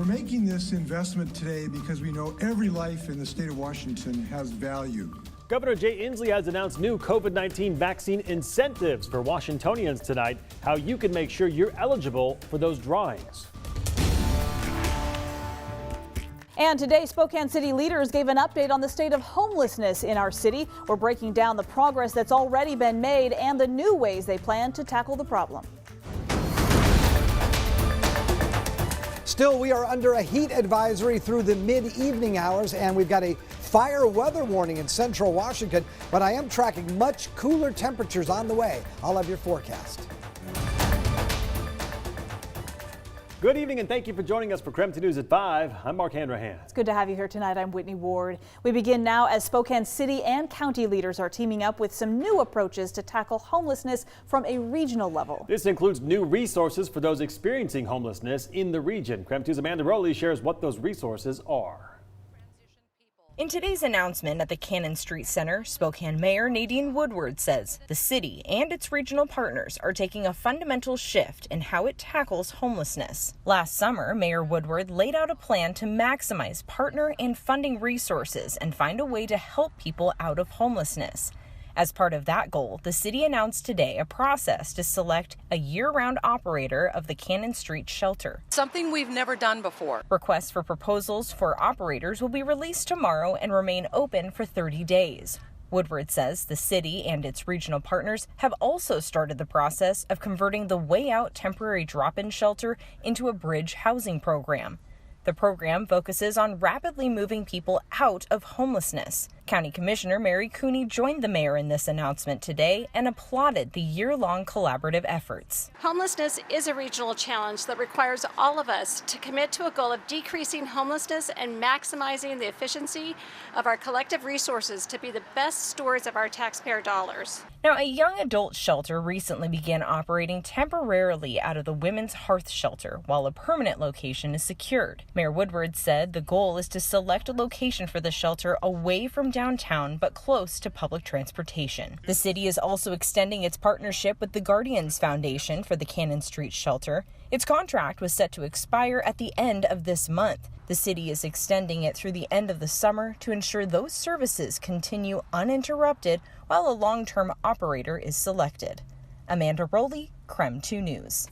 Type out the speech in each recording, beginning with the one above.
We're making this investment today because we know every life in the state of Washington has value. Governor Jay Inslee has announced new COVID-19 vaccine incentives for Washingtonians tonight, how you can make sure you're eligible for those drawings. And today, Spokane City leaders gave an update on the state of homelessness in our city. We're breaking down the progress that's already been made and the new ways they plan to tackle the problem. Still, we are under a heat advisory through the mid-evening hours, and we've got a fire weather warning in central Washington, but I am tracking much cooler temperatures on the way. I'll have your forecast. Good evening and thank you for joining us for KREM 2 News at 5. I'm Mark Hanrahan. It's good to have you here tonight. I'm Whitney Ward. We begin now as Spokane City and county leaders are teaming up with some new approaches to tackle homelessness from a regional level. This includes new resources for those experiencing homelessness in the region. KREM 2's Amanda Rowley shares what those resources are. In today's announcement at the Cannon Street Center, Spokane Mayor Nadine Woodward says the city and its regional partners are taking a fundamental shift in how it tackles homelessness. Last summer, Mayor Woodward laid out a plan to maximize partner and funding resources and find a way to help people out of homelessness. As part of that goal, the city announced today a process to select a year-round operator of the Cannon Street shelter. Something we've never done before. Requests for proposals for operators will be released tomorrow and remain open for 30 days. Woodward says the city and its regional partners have also started the process of converting the Way Out temporary drop-in shelter into a bridge housing program. The program focuses on rapidly moving people out of homelessness. County Commissioner Mary Cooney joined the mayor in this announcement today and applauded the year-long collaborative efforts. Homelessness is a regional challenge that requires all of us to commit to a goal of decreasing homelessness and maximizing the efficiency of our collective resources to be the best stewards of our taxpayer dollars. Now, a young adult shelter recently began operating temporarily out of the Women's Hearth Shelter while a permanent location is secured. Mayor Woodward said the goal is to select a location for the shelter away from downtown but close to public transportation. The city is also extending its partnership with the Guardians Foundation for the Cannon Street shelter. Its contract was set to expire at the end of this month. The city is extending it through the end of the summer to ensure those services continue uninterrupted while a long-term operator is selected. Amanda Rowley, KREM 2 News.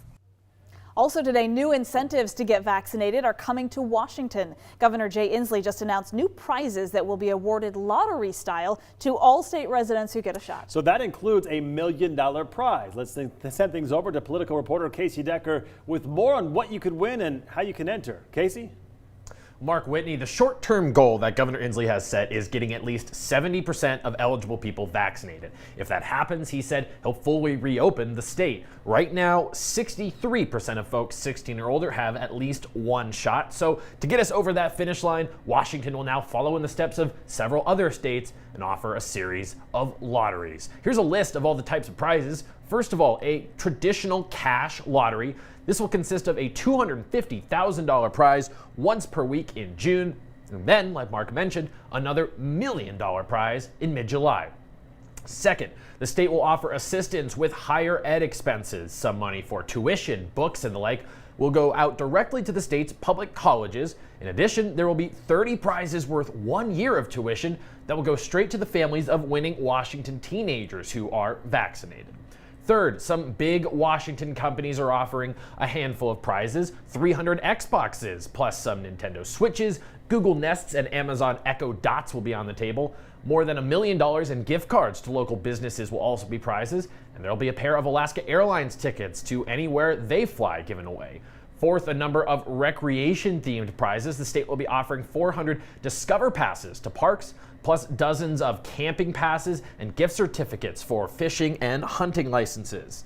Also today, new incentives to get vaccinated are coming to Washington. Governor Jay Inslee just announced new prizes that will be awarded lottery style to all state residents who get a shot. So that includes a $1 million prize. Let's send things over to political reporter Casey Decker with more on what you could win and how you can enter. Casey? Mark Whitney, the short-term goal that Governor Inslee has set is getting at least 70% of eligible people vaccinated. If that happens, he said he'll fully reopen the state. Right now, 63% of folks 16 or older have at least one shot. So to get us over that finish line, Washington will now follow in the steps of several other states and offer a series of lotteries. Here's a list of all the types of prizes. First of all, a traditional cash lottery. This will consist of a $250,000 prize once per week in June, and then, like Mark mentioned, another $1 million prize in mid-July. Second, the state will offer assistance with higher ed expenses. Some money for tuition, books, and the like will go out directly to the state's public colleges. In addition, there will be 30 prizes worth 1 year of tuition that will go straight to the families of winning Washington teenagers who are vaccinated. Third, some big Washington companies are offering a handful of prizes, 300 Xboxes, plus some Nintendo Switches, Google Nests, and Amazon Echo Dots will be on the table. More than $1 million in gift cards to local businesses will also be prizes, and there'll be a pair of Alaska Airlines tickets to anywhere they fly given away. Fourth, a number of recreation-themed prizes. The state will be offering 400 Discover Passes to parks, plus dozens of camping passes and gift certificates for fishing and hunting licenses.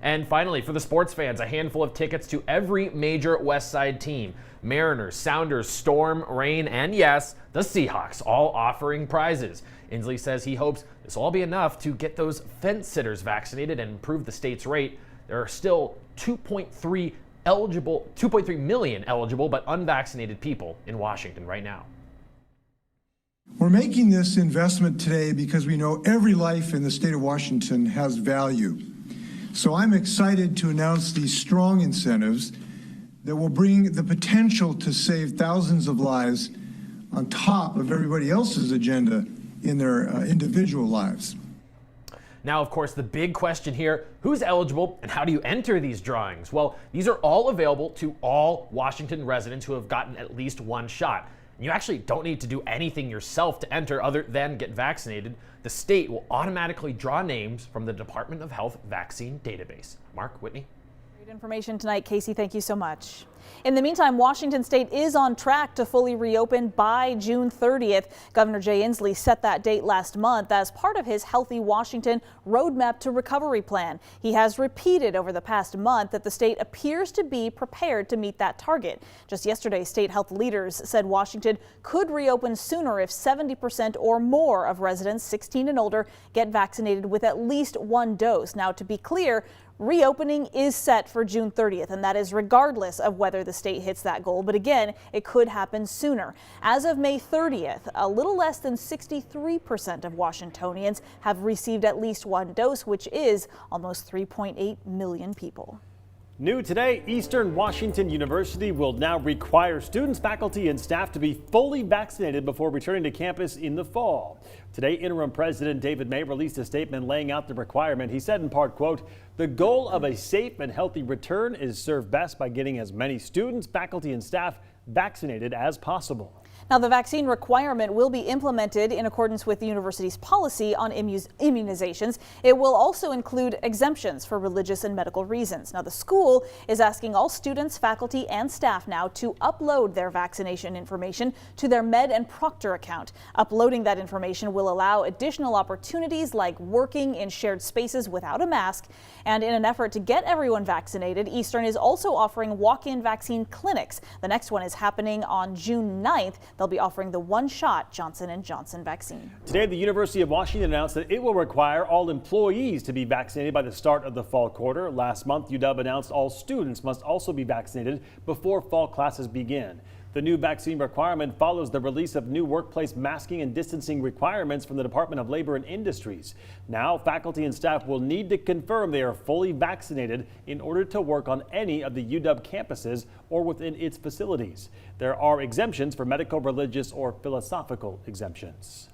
And finally, for the sports fans, a handful of tickets to every major West Side team. Mariners, Sounders, Storm, Reign, and yes, the Seahawks, all offering prizes. Inslee says he hopes this will all be enough to get those fence sitters vaccinated and improve the state's rate. There are still 2.3 million eligible but unvaccinated people in Washington right now. We're making this investment today because we know every life in the state of Washington has value. So I'm excited to announce these strong incentives that will bring the potential to save thousands of lives on top of everybody else's agenda in their individual lives. Now, of course, the big question here, who's eligible and how do you enter these drawings? Well, these are all available to all Washington residents who have gotten at least one shot. And you actually don't need to do anything yourself to enter other than get vaccinated. The state will automatically draw names from the Department of Health vaccine database. Mark, Whitney? Great information tonight, Casey. Thank you so much. In the meantime, Washington State is on track to fully reopen by June 30th. Governor Jay Inslee set that date last month as part of his Healthy Washington Roadmap to Recovery plan. He has repeated over the past month that the state appears to be prepared to meet that target. Just yesterday, state health leaders said Washington could reopen sooner if 70% or more of residents 16 and older get vaccinated with at least one dose. Now, to be clear, reopening is set for June 30th, and that is regardless of whether the state hits that goal. But again, it could happen sooner. As of May 30th, a little less than 63% of Washingtonians have received at least one dose, which is almost 3.8 million people. New today, Eastern Washington University will now require students, faculty, and staff to be fully vaccinated before returning to campus in the fall. Today, interim president David May released a statement laying out the requirement. He said in part, quote, "The goal of a safe and healthy return is served best by getting as many students, faculty, and staff vaccinated as possible." Now, the vaccine requirement will be implemented in accordance with the university's policy on immunizations. It will also include exemptions for religious and medical reasons. Now, the school is asking all students, faculty, and staff now to upload their vaccination information to their Med and Proctor account. Uploading that information will allow additional opportunities like working in shared spaces without a mask. And in an effort to get everyone vaccinated, Eastern is also offering walk-in vaccine clinics. The next one is happening on June 9th. They'll be offering the one-shot Johnson & Johnson vaccine. Today, the University of Washington announced that it will require all employees to be vaccinated by the start of the fall quarter. Last month, UW announced all students must also be vaccinated before fall classes begin. The new vaccine requirement follows the release of new workplace masking and distancing requirements from the Department of Labor and Industries. Now, faculty and staff will need to confirm they are fully vaccinated in order to work on any of the UW campuses or within its facilities. There are exemptions for medical, religious, or philosophical exemptions.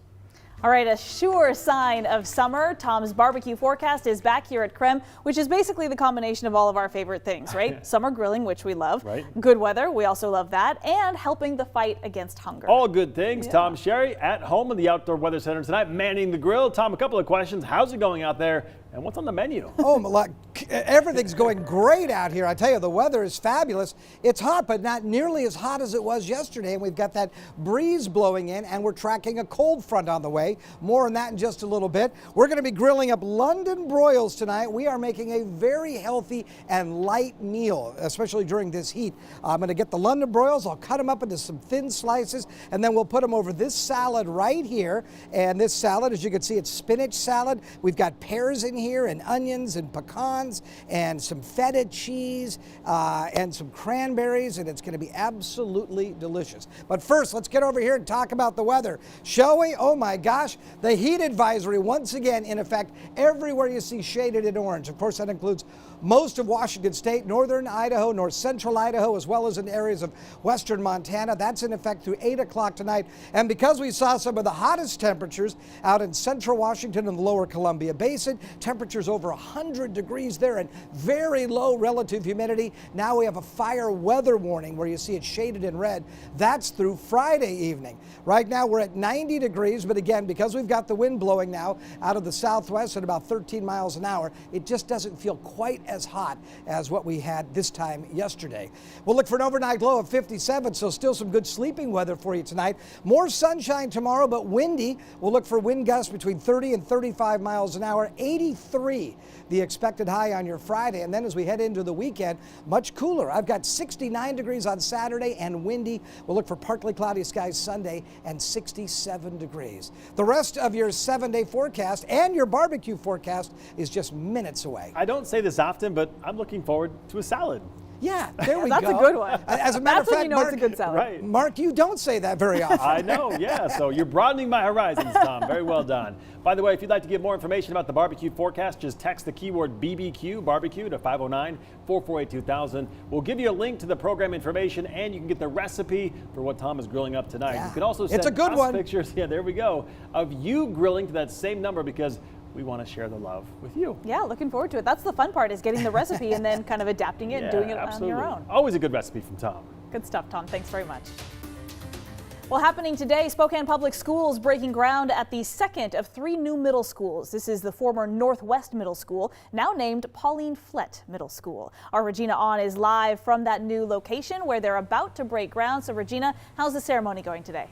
All right, a sure sign of summer. Tom's barbecue forecast is back here at Krem, which is basically the combination of all of our favorite things, right? Summer grilling, which we love. Right. Good weather, we also love that. And helping the fight against hunger. All good things. Yeah. Tom Sherry at home in the Outdoor Weather Center tonight, manning the grill. Tom, a couple of questions. How's it going out there? And what's on the menu? Oh, everything's going great out here. I tell you, the weather is fabulous. It's hot, but not nearly as hot as it was yesterday. And we've got that breeze blowing in, and we're tracking a cold front on the way. More on that in just a little bit. We're going to be grilling up London broils tonight. We are making a very healthy and light meal, especially during this heat. I'm going to get the London broils. I'll cut them up into some thin slices, and then we'll put them over this salad right here. And this salad, as you can see, it's spinach salad. We've got pears in here, and onions and pecans and some feta cheese and some cranberries, and it's going to be absolutely delicious. But first, let's get over here and talk about the weather, shall we? Oh my gosh, the heat advisory once again in effect everywhere you see shaded in orange. Of course, that includes most of Washington State, northern Idaho, north central Idaho, as well as in areas of western Montana. That's in effect through 8 o'clock tonight. And because we saw some of the hottest temperatures out in central Washington and the lower Columbia Basin, temperatures over 100 degrees there and very low relative humidity. Now we have a fire weather warning where you see it shaded in red. That's through Friday evening. Right now we're at 90 degrees, but again, because we've got the wind blowing now out of the southwest at about 13 miles an hour, it just doesn't feel quite as hot as what we had this time yesterday. We'll look for an overnight low of 57, so still some good sleeping weather for you tonight. More sunshine tomorrow, but windy. We'll look for wind gusts between 30 and 35 miles an hour. 83 the expected high on your Friday, and then as we head into the weekend, much cooler. I've got 69 degrees on Saturday and windy. We'll look for partly cloudy skies Sunday and 67 degrees. The rest of your 7-day forecast and your barbecue forecast is just minutes away. I don't say this often, but I'm looking forward to a salad. Yeah, there we That's go. a good one. As a matter That's of when fact, you know Mark, it's a good salad. Right. Mark, you don't say that very often. I know, yeah. So you're broadening my horizons, Tom. Very well done. By the way, if you'd like to get more information about the barbecue forecast, just text the keyword BBQ, barbecue, to 509-448-2000. We'll give you a link to the program information, and you can get the recipe for what Tom is grilling up tonight. Yeah. You can also send It's a good us one. pictures, yeah, there we go, of you grilling to that same number, because we want to share the love with you. Yeah, looking forward to it. That's the fun part, is getting the recipe and then kind of adapting it and doing it absolutely. on your own. Always a good recipe from Tom. Good stuff, Tom. Thanks very much. Well, happening today, Spokane Public Schools breaking ground at the second of 3 new middle schools. This is the former Northwest Middle School, now named Pauline Flett Middle School. Our Regina On is live from that new location where they're about to break ground. So Regina, how's the ceremony going today?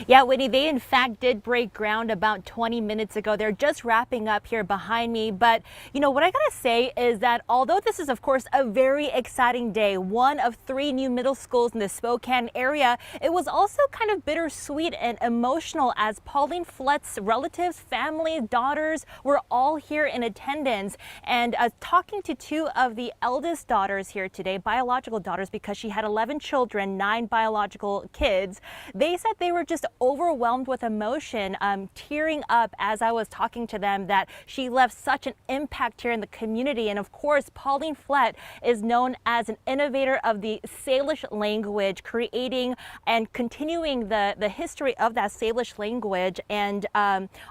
Yeah, Whitney, they in fact did break ground about 20 minutes ago. They're just wrapping up here behind me. But, you know, what I gotta say is that although this is, of course, a very exciting day, one of 3 new middle schools in the Spokane area, it was also kind of bittersweet and emotional as Pauline Flett's relatives, family, daughters were all here in attendance. And talking to 2 of the eldest daughters here today, biological daughters, because she had 11 children, 9 biological kids, they said they were just overwhelmed with emotion, tearing up as I was talking to them, that she left such an impact here in the community. And of course, Pauline Flett is known as an innovator of the Salish language, creating and continuing the history of that Salish language, and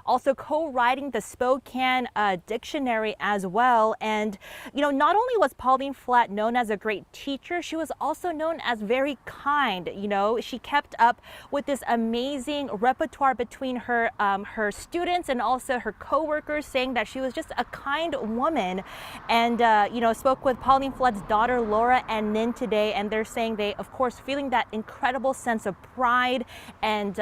also co-writing the Spokane dictionary as well. And, you know, not only was Pauline Flett known as a great teacher, she was also known as very kind. You know, she kept up with this amazing repertoire between her her students and also her co-workers, saying that she was just a kind woman. And you know, spoke with Pauline Flett's daughter Laura and Nin today, and they're saying they, of course, feeling that incredible sense of pride and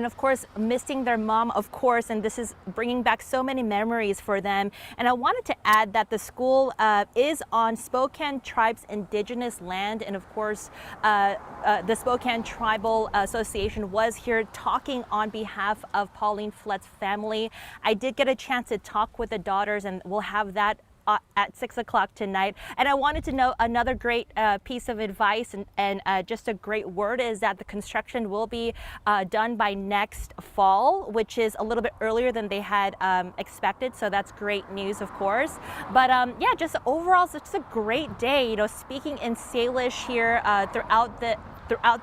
of course missing their mom, of course, and this is bringing back so many memories for them. And I wanted to add that the school is on Spokane Tribe's indigenous land, and of course the Spokane Tribal Association was here talking on behalf of Pauline Flett's family. I did get a chance to talk with the daughters, and we'll have that at 6 o'clock tonight. And I wanted to know another great piece of advice and just a great word is that the construction will be done by next fall, which is a little bit earlier than they had expected. So that's great news, of course. But yeah, just overall, it's just a great day, you know, speaking in Salish here throughout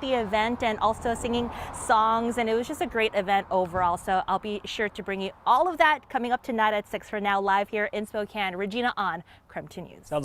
the event, and also singing songs, and it was just a great event overall. So I'll be sure to bring you all of that coming up tonight at 6. For now, live here in Spokane, Regina On, KREM 2 News. Sounds like